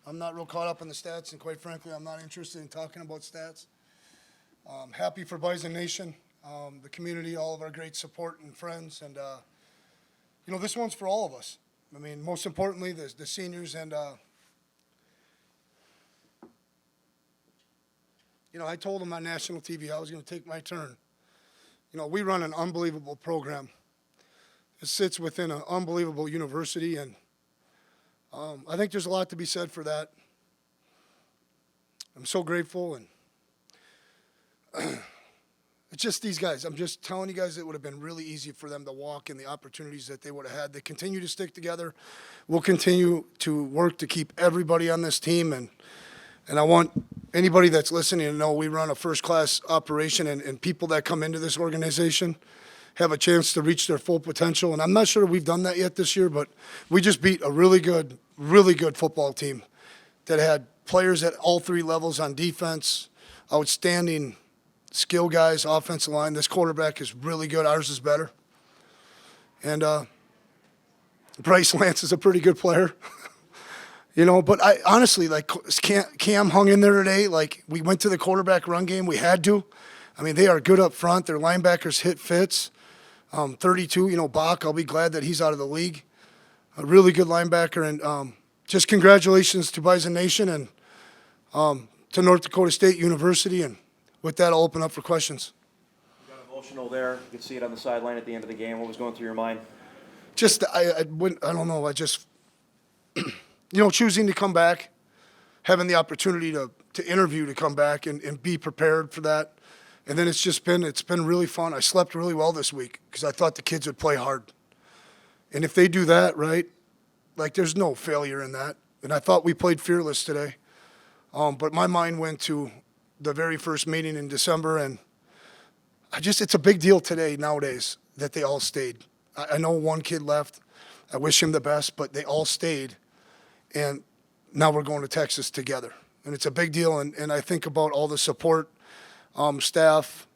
I'm not real caught up in the stats, and quite frankly, I'm not interested in talking about stats. Happy for Bison Nation, the community, all of our great support and friends, and this one's for all of us. I mean, most importantly, the seniors, and I told them on national TV I was going to take my turn. We run an unbelievable program. It sits within an unbelievable university, and I think there's a lot to be said for that. I'm so grateful, and it's just these guys. I'm just telling you guys it would have been really easy for them to walk in the opportunities that they would have had. They continue to stick together. We'll continue to work to keep everybody on this team, and I want anybody that's listening to know we run a first-class operation, and people that come into this organization have a chance to reach their full potential. And I'm not sure we've done that yet this year, but we just beat a really good football team that had players at all three levels on defense, outstanding skill guys, offensive line. This quarterback is really good. Ours is better. And Bryce Lance is a pretty good player. But I honestly, Cam hung in there today. We went to the quarterback run game. We had to. I mean, they are good up front. Their linebackers hit fits. 32, Bach, I'll be glad that he's out of the league. A really good linebacker. And just congratulations to Bison Nation and to North Dakota State University. And with that, I'll open up for questions. You got emotional there. You could see it on the sideline at the end of the game. What was going through your mind? I don't know. I just, choosing to come back, having the opportunity to interview to come back and be prepared for that. And then it's been really fun. I slept really well this week because I thought the kids would play hard. And if they do that, right, there's no failure in that. And I thought we played fearless today. But my mind went to the very first meeting in December, and it's a big deal today nowadays that they all stayed. I know one kid left. I wish him the best, but they all stayed. And now we're going to Texas together. And it's a big deal, and I think about all the support staff,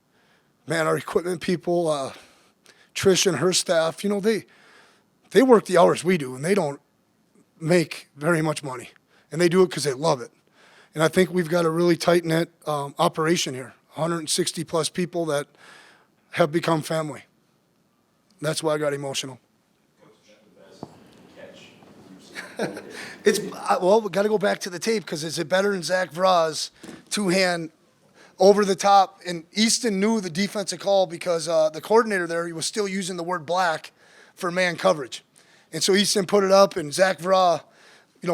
our equipment people, Trish and her staff, they work the hours we do, and they don't make very much money. And they do it because they love it. And I think we've got a really tight-knit operation here, 160-plus people that have become family. That's why I got emotional. We got to go back to the tape because is it better than Zach Vraz two-hand over the top? And Easton knew the defensive call because the coordinator there, he was still using the word black for man coverage. And so Easton put it up, and Zach Vraz,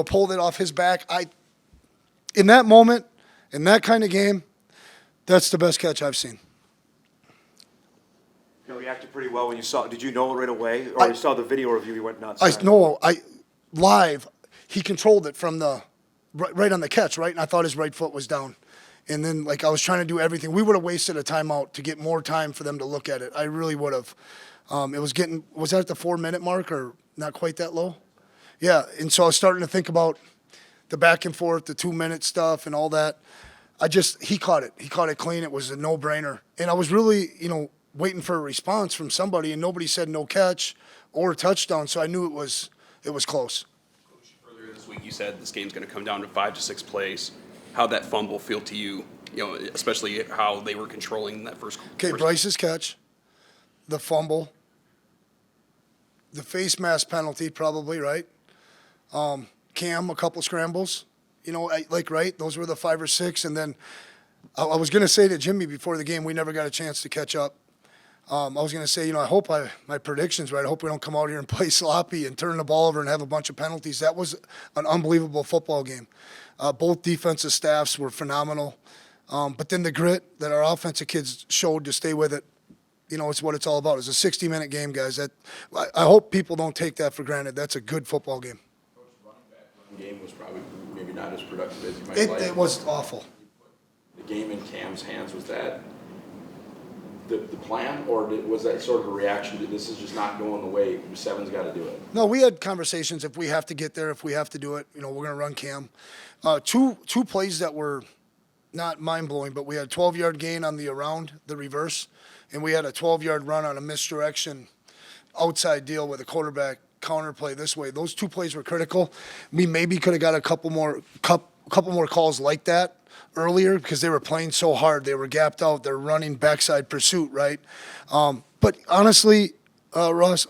pulled it off his back. In that moment, in that kind of game, that's the best catch I've seen. You reacted pretty well when you saw it. Did you know it right away? Or you saw the video review, you went nuts? Live, he controlled it from the right on the catch, right? And I thought his right foot was down. And then, I was trying to do everything. We would have wasted a timeout to get more time for them to look at it. I really would have. Was that at the 4-minute mark or not quite that low? Yeah, and so I was starting to think about the back and forth, the 2-minute stuff and all that. He caught it. He caught it clean. It was a no-brainer. And I was really, waiting for a response from somebody, and nobody said no catch or touchdown, so I knew it was close. Coach, earlier this week you said this game's going to come down to 5 to 6 plays. How'd that fumble feel to you, especially how they were controlling that first? Okay, Bryce's catch, the fumble, the face mask penalty probably, right? Cam, a couple scrambles, right? Those were the 5 or 6. And then I was going to say to Jimmy before the game, we never got a chance to catch up. I was going to say, I hope my prediction's right. I hope we don't come out here and play sloppy and turn the ball over and have a bunch of penalties. That was an unbelievable football game. Both defensive staffs were phenomenal. But then the grit that our offensive kids showed to stay with it, it's what it's all about. It's a 60-minute game, guys. I hope people don't take that for granted. That's a good football game. Coach, running back game was probably maybe not as productive as you might like. It was awful. The game in Cam's hands, was that the plan, or was that sort of a reaction to this is just not going the way, Seven's got to do it? No, we had conversations. If we have to get there, if we have to do it, we're going to run Cam. Two plays that were not mind-blowing, but we had a 12-yard gain on the reverse, and we had a 12-yard run on a misdirection outside deal with a quarterback counter play this way. Those 2 plays were critical. We maybe could have got a couple more calls like that earlier because they were playing so hard. They were gapped out. They're running backside pursuit, right? But honestly, Russ,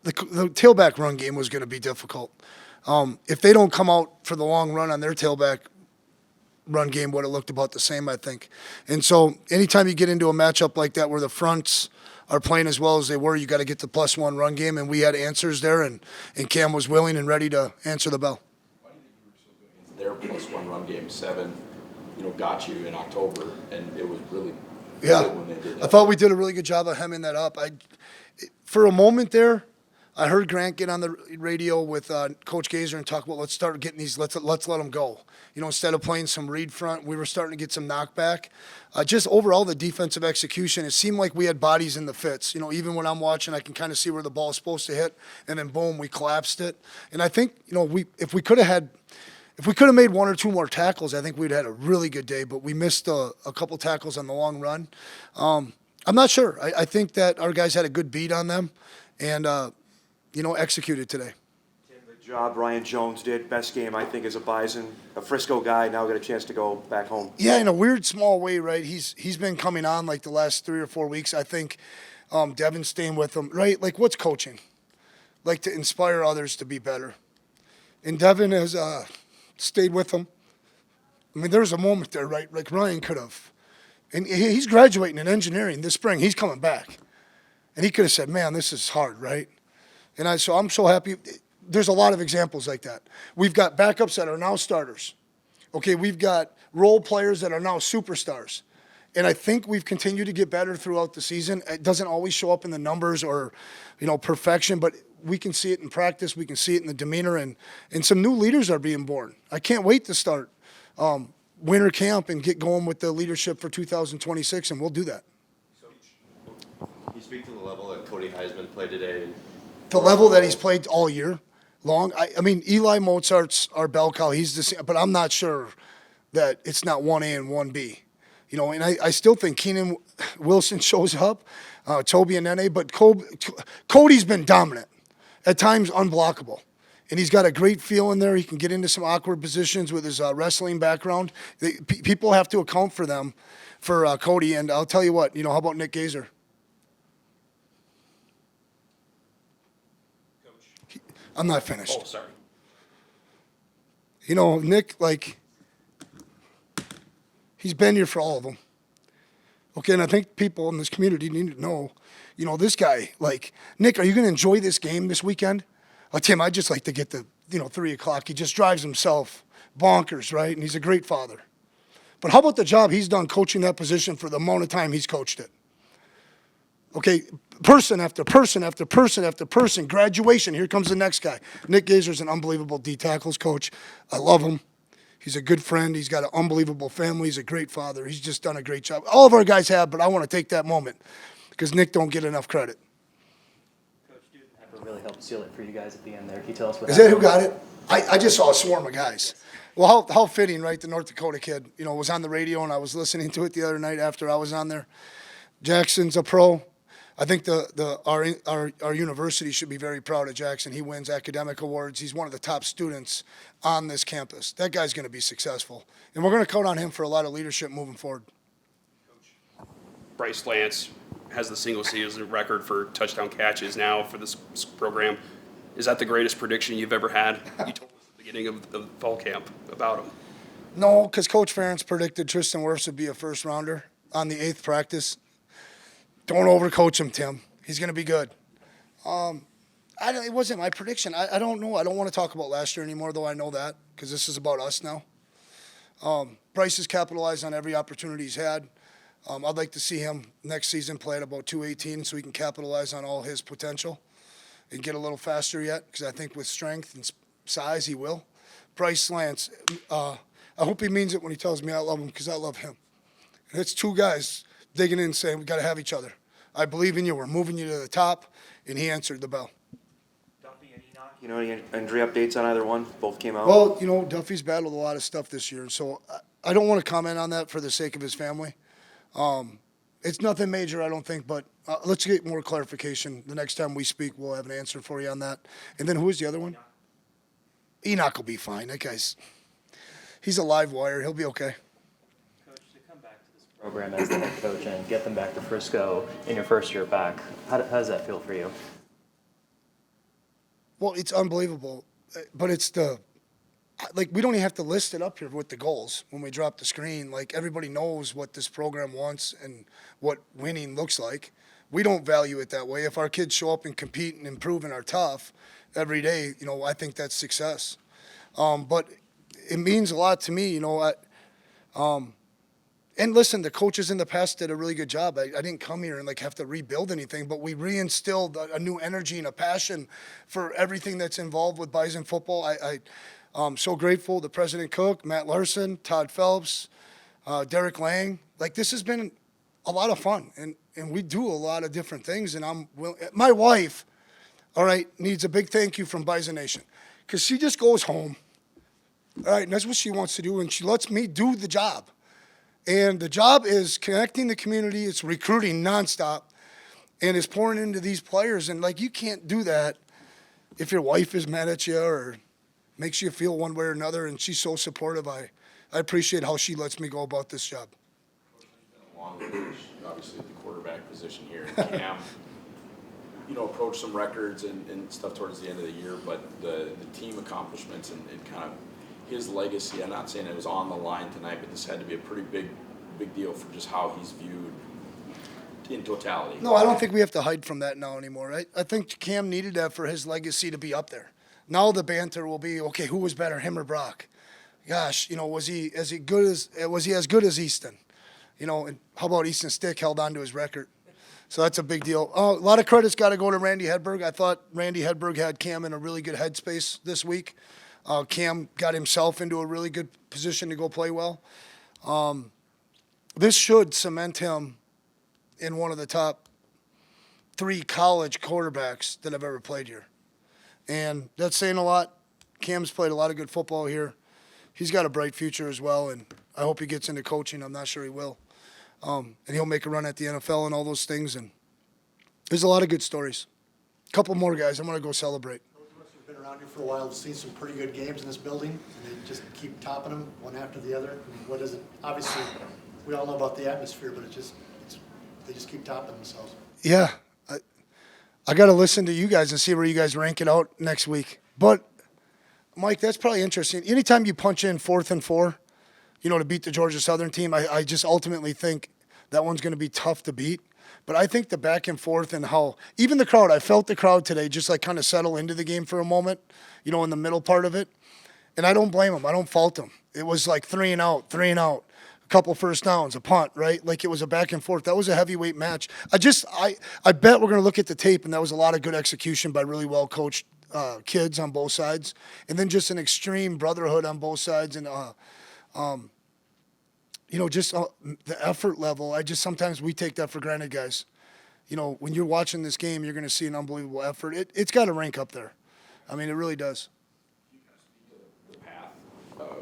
the tailback run game was going to be difficult. If they don't come out for the long run on their tailback run game, would have looked about the same, I think. And so anytime you get into a matchup like that where the fronts are playing as well as they were, you got to get the +1 run game, and we had answers there, and Cam was willing and ready to answer the bell. Why do you think you were so good against their +1 run game? 7, got you in October, and it was really good when they did that. I thought we did a really good job of hemming that up. For a moment there, I heard Grant get on the radio with Coach Gazer and talk about let's start getting these, let's let them go. Instead of playing some read front, we were starting to get some knockback. Just overall, the defensive execution, it seemed like we had bodies in the fits. Even when I'm watching, I can kind of see where the ball is supposed to hit, and then boom, we collapsed it. And I think, if we could have made 1 or 2 more tackles, I think we'd had a really good day, but we missed a couple tackles on the long run. I'm not sure. I think that our guys had a good beat on them and, executed today. The job Ryan Jones did, best game, I think, as a Bison, a Frisco guy, now got a chance to go back home. Yeah, in a weird small way, right? He's been coming on like the last 3 or 4 weeks. I think Devin's staying with him, right? Like, what's coaching? Like, to inspire others to be better. And Devin has stayed with him. I mean, there was a moment there, right? Like, Ryan could have. And he's graduating in engineering this spring. He's coming back. And he could have said, man, this is hard, right? And so I'm so happy. There's a lot of examples like that. We've got backups that are now starters. Okay, we've got role players that are now superstars. And I think we've continued to get better throughout the season. It doesn't always show up in the numbers or, perfection, but we can see it in practice. We can see it in the demeanor, and some new leaders are being born. I can't wait to start winter camp and get going with the leadership for 2026, and we'll do that. Can you speak to the level that Cody Heisman played today? The level that he's played all year long. I mean, Eli Mozart's our bell cow. He's the same, but I'm not sure that it's not 1A and 1B. And I still think Keenan Wilson shows up, Toby and Nene, but Cody's been dominant, at times unblockable. And he's got a great feel in there. He can get into some awkward positions with his wrestling background. People have to account for them, for Cody. And I'll tell you what, how about Nick Gazer? I'm not finished. Oh, sorry. Nick, he's been here for all of them. Okay, and I think people in this community need to know, this guy, Nick, are you going to enjoy this game this weekend? Tim, I'd just like to get to, 3 o'clock. He just drives himself bonkers, right? And he's a great father. But how about the job he's done coaching that position for the amount of time he's coached it? Okay, person after person after person after person, graduation, here comes the next guy. Nick Gazer's an unbelievable D-tackles coach. I love him. He's a good friend. He's got an unbelievable family. He's a great father. He's just done a great job. All of our guys have, but I want to take that moment because Nick don't get enough credit. Coach, Pepper really helped seal it for you guys at the end there. Can you tell us what Is that who got it? I just saw a swarm of guys. Well, how fitting, right? The North Dakota kid, was on the radio, and I was listening to it the other night after I was on there. Jackson's a pro. I think our university should be very proud of Jackson. He wins academic awards. He's one of the top students on this campus. That guy's going to be successful. And we're going to count on him for a lot of leadership moving forward. Bryce Lance has the single season record for touchdown catches now for this program. Is that the greatest prediction you've ever had? You told us at the beginning of the fall camp about him. No, because Coach Ferentz predicted Tristan Wirfs would be a first-rounder on the 8th practice. Don't overcoach him, Tim. He's going to be good. It wasn't my prediction. I don't know. I don't want to talk about last year anymore, though I know that, because this is about us now. Bryce has capitalized on every opportunity he's had. I'd like to see him next season play at about 218 so he can capitalize on all his potential and get a little faster yet, because I think with strength and size he will. Bryce Lance, I hope he means it when he tells me I love him, because I love him. And it's 2 guys digging in and saying, we got to have each other. I believe in you. We're moving you to the top. And he answered the bell. Duffy and Enoch, any injury updates on either one? Both came out. Well, Duffy's battled a lot of stuff this year. So I don't want to comment on that for the sake of his family. It's nothing major, I don't think, but let's get more clarification. The next time we speak, we'll have an answer for you on that. And then who is the other one? Enoch will be fine. That guy's, he's a live wire. He'll be okay. Coach, to come back to this program as the head coach and get them back to Frisco in your first year back, how does that feel for you? Well, it's unbelievable, but it's like, we don't even have to list it up here with the goals when we drop the screen. Like, everybody knows what this program wants and what winning looks like. We don't value it that way. If our kids show up and compete and improve and are tough every day, I think that's success. But it means a lot to me, and listen, the coaches in the past did a really good job. I didn't come here and have to rebuild anything, but we reinstilled a new energy and a passion for everything that's involved with Bison football. I'm so grateful to President Cook, Matt Larson, Todd Phelps, Derek Lang. This has been a lot of fun, and we do a lot of different things. And my wife, all right, needs a big thank you from Bison Nation, because she just goes home, all right, and that's what she wants to do, and she lets me do the job. And the job is connecting the community. It's recruiting nonstop, and it's pouring into these players. And you can't do that if your wife is mad at you or makes you feel one way or another. And she's so supportive. I appreciate how she lets me go about this job. Long range, obviously the quarterback position here. Cam, approached some records and stuff towards the end of the year, but the team accomplishments and kind of his legacy, I'm not saying it was on the line tonight, but this had to be a pretty big deal for just how he's viewed in totality. No, I don't think we have to hide from that now anymore. I think Cam needed that for his legacy to be up there. Now the banter will be, okay, who was better, him or Brock? Gosh, was he as good as Easton? And how about Easton Stick held on to his record? So that's a big deal. A lot of credit's got to go to Randy Hedberg. I thought Randy Hedberg had Cam in a really good headspace this week. Cam got himself into a really good position to go play well. This should cement him in one of the top 3 college quarterbacks that have ever played here. And that's saying a lot. Cam's played a lot of good football here. He's got a bright future as well, and I hope he gets into coaching. I'm not sure he will. And he'll make a run at the NFL and all those things. And there's a lot of good stories. A couple more guys. I'm going to go celebrate. You've been around here for a while, seen some pretty good games in this building, and they just keep topping them one after the other. I mean, what is it? Obviously, we all know about the atmosphere, but they just keep topping themselves. Yeah, I got to listen to you guys and see where you guys rank it out next week. But Mike, that's probably interesting. Anytime you punch in 4th and 4, to beat the Georgia Southern team, I just ultimately think that one's going to be tough to beat. But I think the back and forth and how even the crowd, I felt the crowd today just kind of settle into the game for a moment, in the middle part of it. And I don't blame them. I don't fault them. It was 3 and out, a couple first downs, a punt, right? It was a back and forth. That was a heavyweight match. I bet we're going to look at the tape, and that was a lot of good execution by really well coached kids on both sides, and then just an extreme brotherhood on both sides, and the effort level. Sometimes we take that for granted, guys. When you're watching this game, you're going to see an unbelievable effort. It's got to rank up there. I mean, it really does. The path,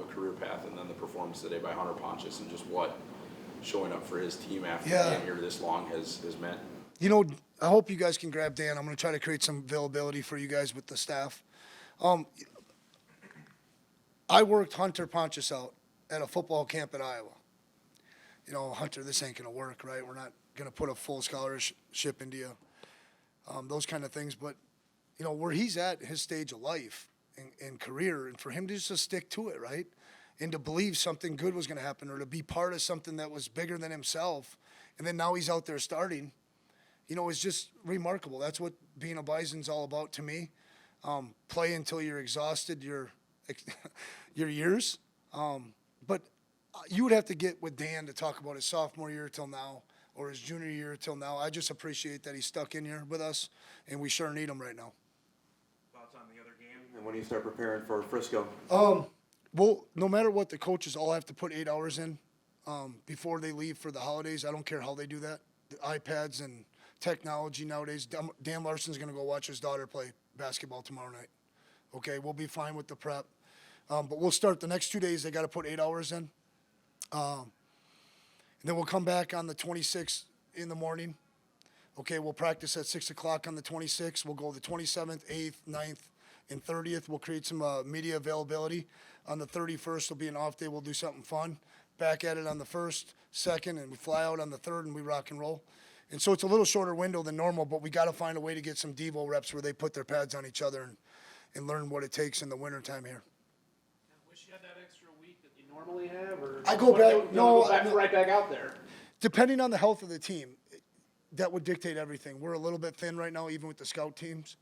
career path, and then the performance today by Hunter Pontius, and just what showing up for his team after being here this long has meant. I hope you guys can grab Dan. I'm going to try to create some availability for you guys with the staff. I worked Hunter Pontius out at a football camp in Iowa. Hunter, this ain't going to work, right? We're not going to put a full scholarship into you, those kind of things. But, where he's at his stage of life and career, and for him to just stick to it, right? And to believe something good was going to happen, or to be part of something that was bigger than himself. And then now he's out there starting, it's just remarkable. That's what being a Bison's all about to me. Play until you're exhausted your years. But you would have to get with Dan to talk about his sophomore year till now, or his junior year till now. I just appreciate that he's stuck in here with us, and we sure need him right now. Thoughts on the other game, and when do you start preparing for Frisco? Well, no matter what, the coaches all have to put 8 hours in before they leave for the holidays. I don't care how they do that. The iPads and technology nowadays. Dan Larson's going to go watch his daughter play basketball tomorrow night. Okay, we'll be fine with the prep. But we'll start the next 2 days. They got to put 8 hours in. And then we'll come back on the 26th in the morning. Okay, we'll practice at 6 o'clock on the 26th. We'll go the 27th, 8th, 9th, and 30th. We'll create some media availability. On the 31st will be an off day. We'll do something fun. Back at it on the 1st, 2nd, and we fly out on the 3rd, and we rock and roll. And so it's a little shorter window than normal, but we got to find a way to get some Devo reps where they put their pads on each other and learn what it takes in the wintertime here. Wish you had that extra week that you normally have, or I go back- no, right back out there. Depending on the health of the team, that would dictate everything. We're a little bit thin right now, even with the scout teams.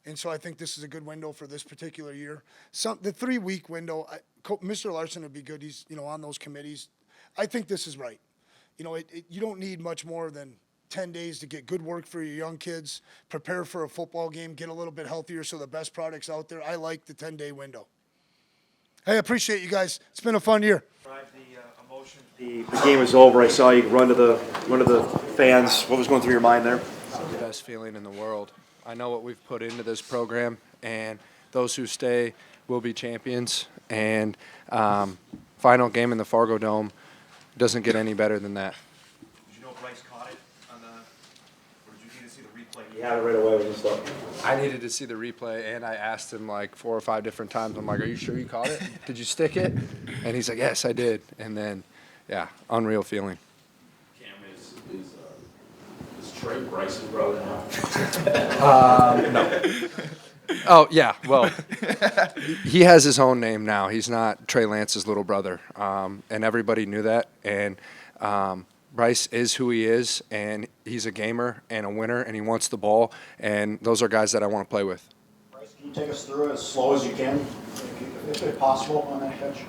And so I think this is a good window for this particular year. The 3-week window, Mr. Larson would be good. He's, on those committees. I think this is right. You don't need much more than 10 days to get good work for your young kids, prepare for a football game, get a little bit healthier so the best product's out there. I like the 10-day window. Hey, I appreciate you guys. It's been a fun year. The game is over. I saw you run to the fans. What was going through your mind there? The best feeling in the world. I know what we've put into this program, and those who stay will be champions. And final game in the Fargo Dome doesn't get any better than that. Did you know Bryce caught it on the, or did you need to see the replay? He had it right away with stuff. I needed to see the replay, and I asked him like 4 or 5 different times. I'm like, "Are you sure you caught it? Did you stick it?" And he's like, "Yes, I did." And then, yeah, unreal feeling. Cam is Trey Bryce's brother now? No. Oh, yeah, well, he has his own name now. He's not Trey Lance's little brother, and everybody knew that. And Bryce is who he is, and he's a gamer and a winner, and he wants the ball, and those are guys that I want to play with. Bryce, can you take us through it as slow as you can, if possible, on that catch?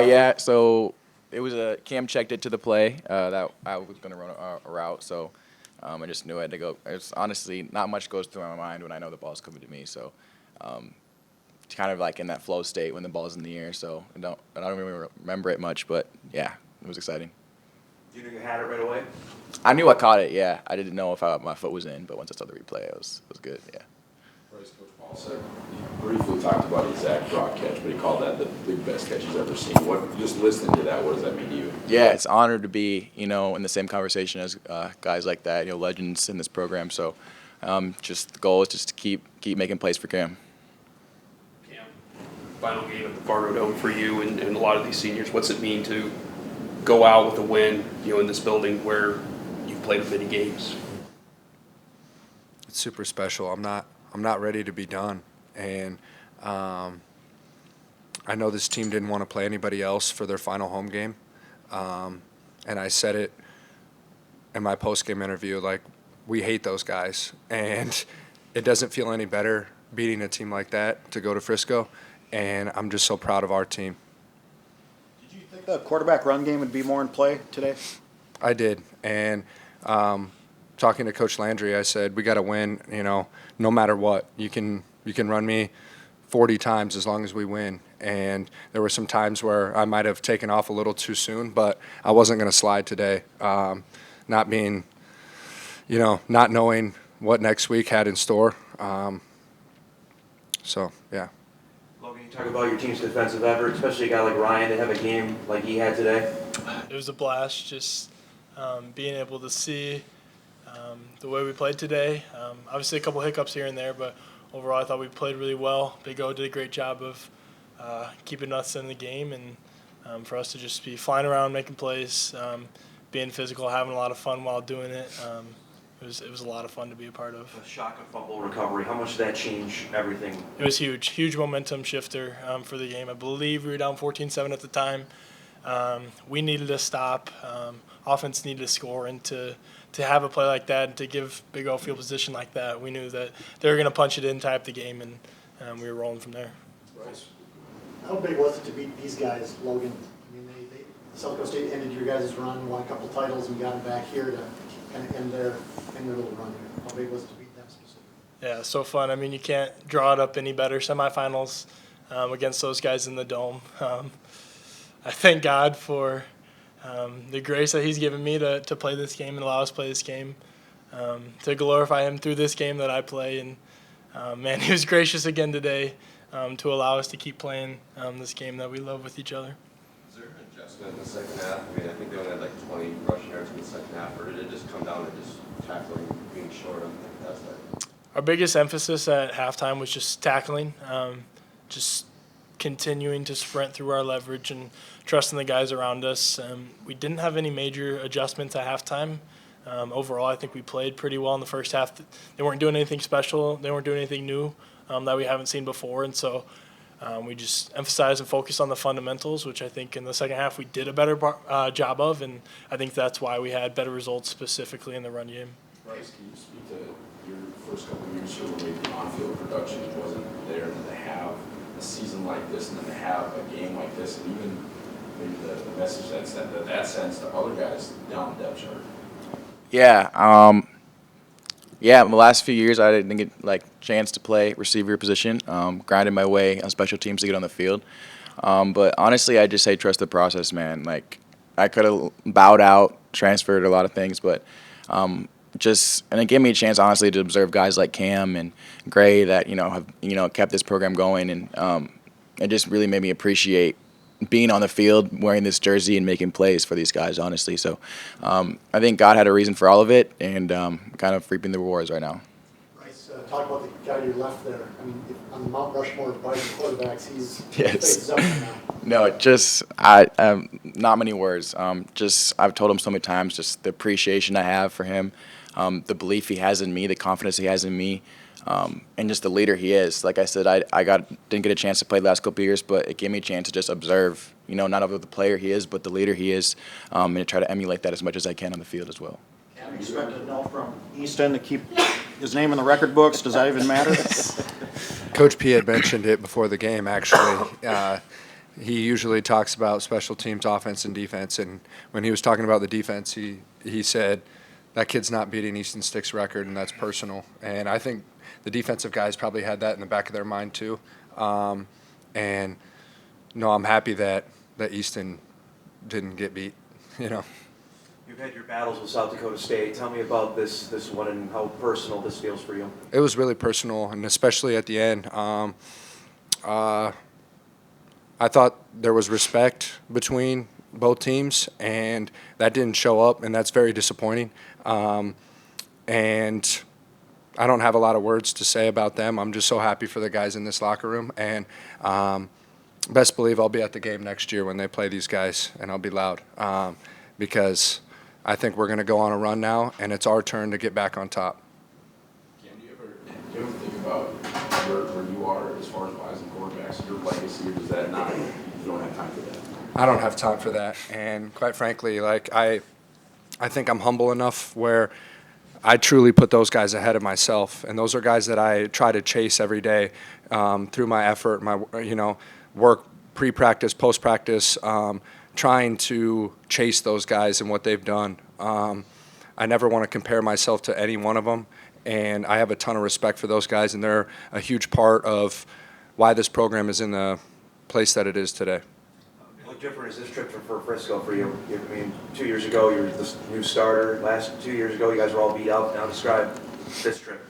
Yeah, so it was Cam checked it to the play that I was going to run a route, so I just knew I had to go. It's honestly not much goes through my mind when I know the ball's coming to me, so it's kind of like in that flow state when the ball's in the air. So I don't really remember it much, but yeah, it was exciting. You knew you had it right away? I knew I caught it. Yeah, I didn't know if my foot was in, but once I saw the replay, it was good. Yeah. Bryce, Coach Polasek, he briefly talked about his Zach Brock catch, but he called that the best catch he's ever seen. Just listening to that, what does that mean to you? Yeah, it's an honor to be, in the same conversation as guys like that, legends in this program. So, just the goal is just to keep making plays for Cam. Cam, final game at the Fargo Dome for you and a lot of these seniors. What's it mean to go out with a win, in this building where you've played many games? It's super special. I'm not ready to be done, and I know this team didn't want to play anybody else for their final home game, and I said it in my postgame interview, like, we hate those guys, and it doesn't feel any better beating a team like that to go to Frisco, and I'm just so proud of our team. Did you think the quarterback run game would be more in play today? I did, and talking to Coach Landry, I said, we got to win, no matter what. You can run me 40 times as long as we win. And there were some times where I might have taken off a little too soon, but I wasn't going to slide today. Not being, not knowing what next week had in store. So, yeah. Logan, you talk about your team's defensive effort, especially a guy like Ryan to have a game like he had today. It was a blast, just being able to see the way we played today. Obviously a couple hiccups here and there, but overall I thought we played really well. Big O did a great job of keeping us in the game, and for us to just be flying around, making plays, being physical, having a lot of fun while doing it. It was a lot of fun to be a part of. The shock of fumble recovery, how much did that change everything? It was huge momentum shifter for the game. I believe we were down 14-7 at the time. We needed to stop. Offense needed to score, and to have a play like that and to give Big O field position like that, we knew that they were going to punch it in, tie up the game, and we were rolling from there. Bryce. How big was it to beat these guys, Logan? I mean, South Dakota State ended your guys' run, won a couple titles, and got them back here to kind of end their little run here. How big was it to beat them specifically? Yeah, so fun. I mean, you can't draw it up any better. Semifinals against those guys in the Dome. I thank God for the grace that He's given me to play this game and allow us to play this game, to glorify Him through this game that I play. And, man, He was gracious again today to allow us to keep playing this game that we love with each other. Is there an adjustment in the second half? I mean, I think they only had like 20 rushing yards in the second half, or did it just come down to just tackling, being short on the pass side? Our biggest emphasis at halftime was just tackling, just continuing to sprint through our leverage and trusting the guys around us. We didn't have any major adjustments at halftime. Overall, I think we played pretty well in the first half. They weren't doing anything special. They weren't doing anything new that we haven't seen before. And so we just emphasized and focused on the fundamentals, which I think in the second half we did a better job of. And I think that's why we had better results specifically in the run game. Bryce, can you speak to your first couple of years here where maybe the on-field production wasn't there, and then to have a season like this and then to have a game like this, and even maybe the message that sends to other guys down the depth chart? Yeah, yeah. The last few years, I didn't get chance to play receiver position. Grinded my way on special teams to get on the field. But honestly, I just say trust the process, man. Like I could have bowed out, transferred a lot of things, but and it gave me a chance, honestly, to observe guys like Cam and Gray that have kept this program going, and it just really made me appreciate being on the field, wearing this jersey, and making plays for these guys, honestly. So I think God had a reason for all of it, and kind of reaping the rewards right now. Bryce, talk about the guy you left there. I mean, on the Mount Rushmore of Biden quarterbacks, he's Yes. up now. No, not many words. I've told him so many times just the appreciation I have for him, the belief he has in me, the confidence he has in me, and just the leader he is. Like I said, didn't get a chance to play the last couple of years, but it gave me a chance to just observe, not only the player he is, but the leader he is, and to try to emulate that as much as I can on the field as well. Can we expect a note from Easton to keep his name in the record books? Does that even matter? Coach P had mentioned it before the game, actually. He usually talks about special teams, offense, and defense. And when he was talking about the defense, he said, that kid's not beating Easton Stick's record, and that's personal. And I think the defensive guys probably had that in the back of their mind too. And no, I'm happy that Easton didn't get beat, You've had your battles with South Dakota State. Tell me about this one and how personal this feels for you. It was really personal, and especially at the end. I thought there was respect between both teams, and that didn't show up, and that's very disappointing. And I don't have a lot of words to say about them. I'm just so happy for the guys in this locker room, and best believe I'll be at the game next year when they play these guys, and I'll be loud because I think we're going to go on a run now, and it's our turn to get back on top. Cam, do you ever think about where you are as far as wise and quarterbacks, your legacy, or does that not, you don't have time for that? I don't have time for that, and quite frankly, I think I'm humble enough where I truly put those guys ahead of myself, and those are guys that I try to chase every day through my effort, my work, pre-practice, post-practice, trying to chase those guys and what they've done. I never want to compare myself to any one of them, and I have a ton of respect for those guys, and they're a huge part of why this program is in the place that it is today. What different is this trip for Frisco for you? I mean, 2 years ago you were the new starter. Last 2 years ago you guys were all beat up. Now describe this trip.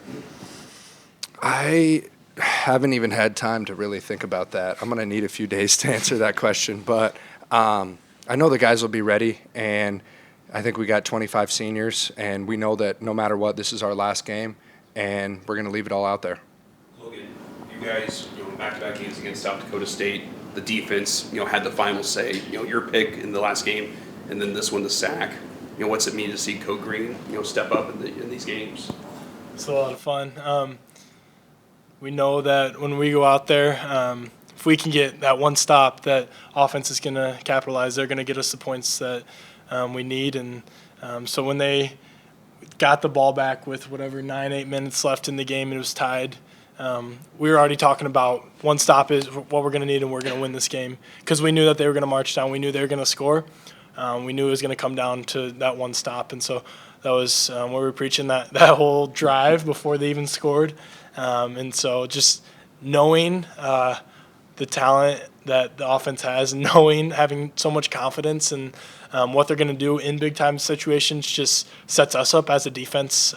I haven't even had time to really think about that. I'm going to need a few days to answer that question, but I know the guys will be ready, and I think we got 25 seniors, and we know that no matter what, this is our last game, and we're going to leave it all out there. Logan, you guys, back-to-back games against South Dakota State, the defense, had the final say. Your pick in the last game, and then this one, the sack. What's it mean to see Code Green, step up in these games? It's a lot of fun. We know that when we go out there, if we can get that one stop, that offense is going to capitalize. They're going to get us the points that we need. And so when they got the ball back with 9-8 minutes left in the game and it was tied, we were already talking about one stop is what we're going to need and we're going to win this game because we knew that they were going to march down. We knew they were going to score. We knew it was going to come down to that one stop. And so that was what we were preaching that whole drive before they even scored. And so just knowing the talent that the offense has, having so much confidence in what they're going to do in big-time situations just sets us up as a defense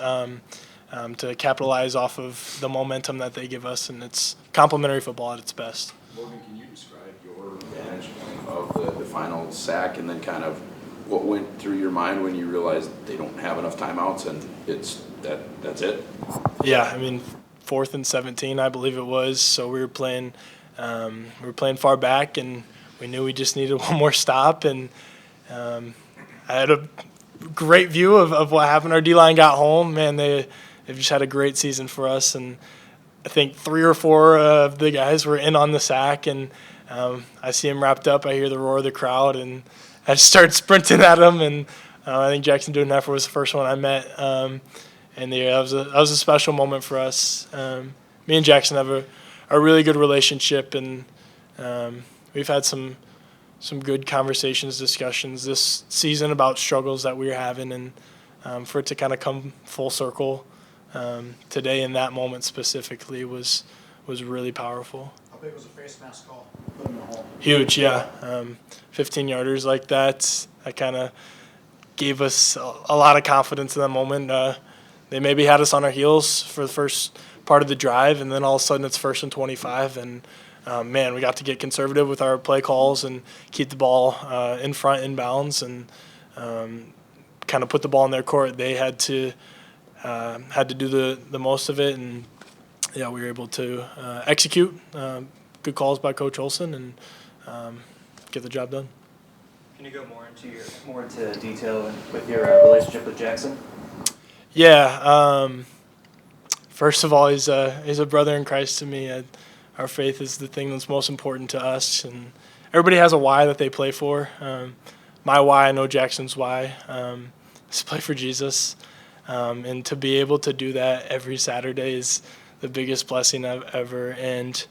to capitalize off of the momentum that they give us, and it's complementary football at its best. Logan, can you describe your advantage of the final sack, and then kind of what went through your mind when you realized they don't have enough timeouts and that's it? Yeah, I mean, 4th and 17, I believe it was. So we were playing far back, and we knew we just needed one more stop. And I had a great view of what happened. Our D-line got home. Man, they've just had a great season for us. And I think 3 or 4 of the guys were in on the sack, and I see him wrapped up. I hear the roar of the crowd, and I just start sprinting at him. And I think Jackson doing that was the first one I met. And yeah, that was a special moment for us. Me and Jackson have a really good relationship, and we've had some good conversations, discussions this season about struggles that we were having, and for it to kind of come full circle today in that moment specifically was really powerful. How big was the face mask call? Put him in the hole. Huge, yeah. 15-yarders like that kind of gave us a lot of confidence in that moment. They maybe had us on our heels for the first part of the drive, and then all of a sudden it's 1st and 25, and man, we got to get conservative with our play calls and keep the ball in front, in bounds, and kind of put the ball in their court. They had to do the most of it, and yeah, we were able to execute. Good calls by Coach Olson, and get the job done. Can you go more into detail with your relationship with Jackson? Yeah. First of all, he's a brother in Christ to me. Our faith is the thing that's most important to us, and everybody has a why that they play for. My why, I know Jackson's why, is to play for Jesus, and to be able to do that every Saturday is the biggest blessing I've ever. And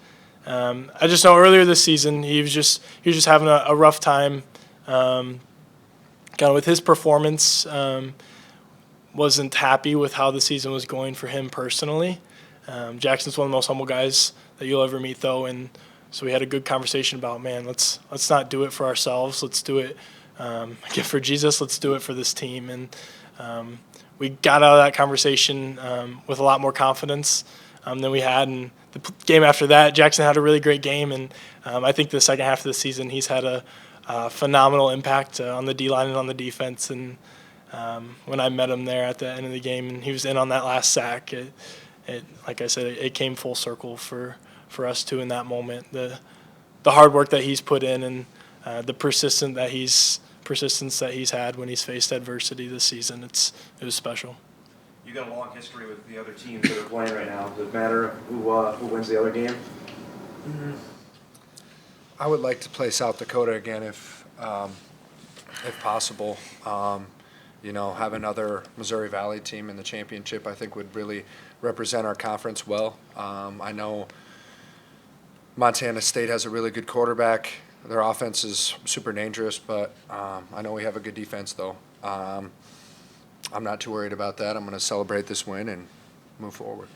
I just know earlier this season he was just having a rough time, kind of with his performance. Wasn't happy with how the season was going for him personally. Jackson's one of the most humble guys that you'll ever meet, though, and so we had a good conversation about, man, let's not do it for ourselves. Let's do it again for Jesus. Let's do it for this team. And we got out of that conversation with a lot more confidence than we had. And the game after that, Jackson had a really great game, and I think the second half of the season he's had a phenomenal impact on the D-line and on the defense. And when I met him there at the end of the game and he was in on that last sack, it like I said, it came full circle for us too in that moment. The hard work that he's put in, and the persistence that he's had when he's faced adversity this season, it was special. You got a long history with the other teams that are playing right now. Does it matter who wins the other game? I would like to play South Dakota again if possible. Have another Missouri Valley team in the championship, I think would really represent our conference well. I know Montana State has a really good quarterback. Their offense is super dangerous, but I know we have a good defense, though. I'm not too worried about that. I'm going to celebrate this win and move forward.